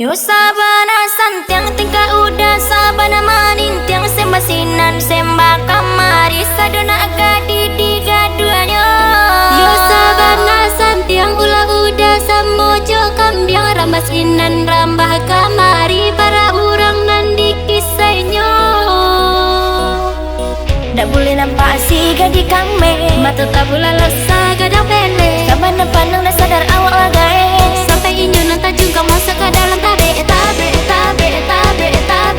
Yo sabana santiang tingkah udah sabana maning tiang sembasinan sembah kamari sadona agadi di gaduanyo. Yo sabana santiang ulah udah samojo kambiang rambas inan rambah kamari para urang nandi kisahnya. Ndak boleh nampak si gadi kame Mata tak boleh losa gadang pele sabana pandang dah sadar awak lagai sampai inyo nanta juga masuk ke dalam tabe tabe tabe tabe tabe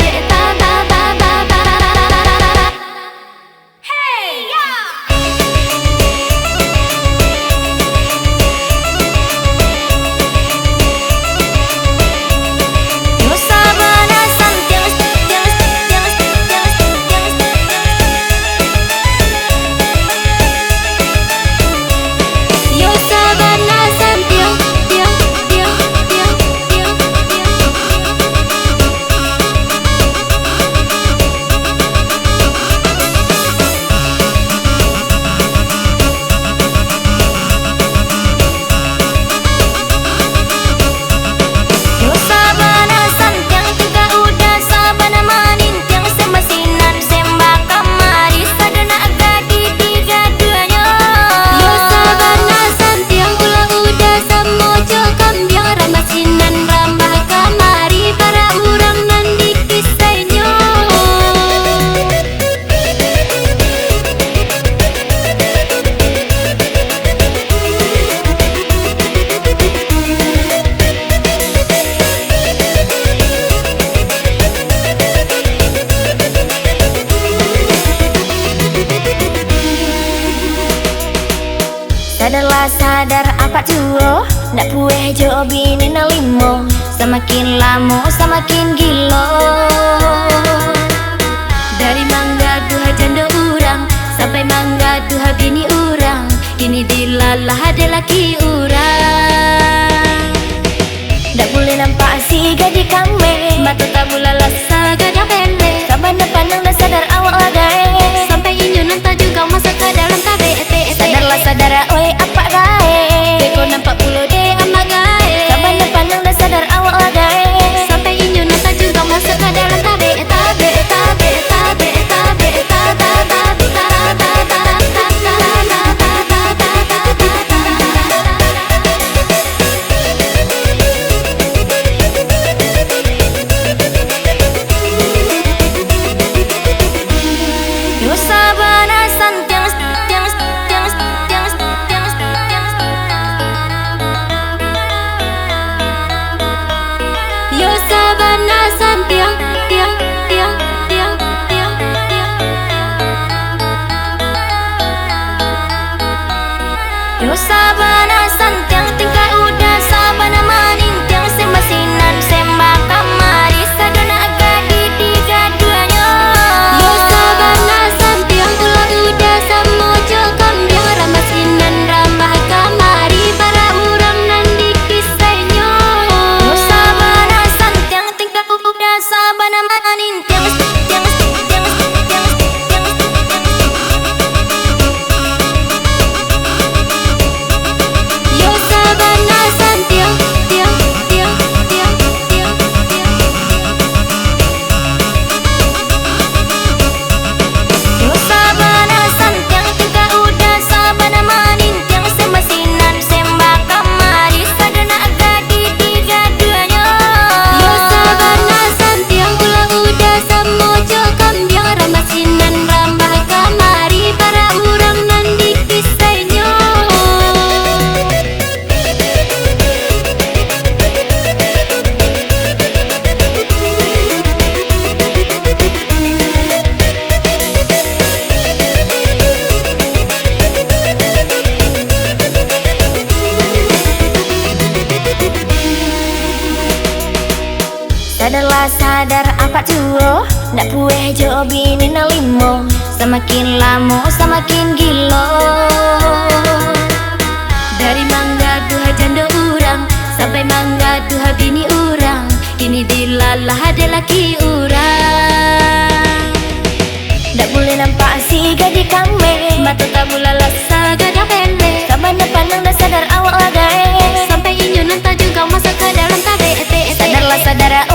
Sadarlah sadar apa tuh ndak pueh jo bini na limo semakin lama semakin gilo. Dari mangga duha janda urang sampai mangga duha bini urang kini dilalah ada laki urang. Ndak boleh nampak si gadi kame Mata tak boleh losa gadang pele sabana pandang dah sadar awak lagai sampai inyo nanta juga masuk ke dalam tabe sadarlah sadar oi apa gae beko nampak ulo de ama gae sabana pandang dah sadar awak lagai sampai inyo nanta juga masuk ke dalam tabe tabe tabe tabe tabe yo sabana santiang Yo sabana santiang tiang tiang tiang tiang tiang yo sabana santiang tingkah udah sabana maning tiang sembasinan sembah kamari sadona agadi di gaduanyo. Yo sabana santiang ulah udah samojo kambiang rambas inan rambah kamari para urang nandi kisahnya. Yo sabana santiang tingkah udah sabana maning tiang Yo sabana santiang tiang tiang tiang tiang tiang yo sabana santiang tingkah udah sabana maning tiang sembasinan sembah kamari sadona agadi di gaduanyo. Yo sabana santiang ulah udah samojo kambiang rambas inan rambah kamari para urang nandi kisahnya. Sadarlah sadar apa tuh ndak pueh jo bini na limo semakin lama semakin gilo. Dari mangga duha janda urang sampai mangga duha bini urang kini dilalah ada laki urang. Ndak boleh nampak si gadi kame Mata tak boleh losa gadang pele sabana pandang dah sadar awak lagai sampai inyo nanta juga masuk ke dalam tabe sadarlah saudara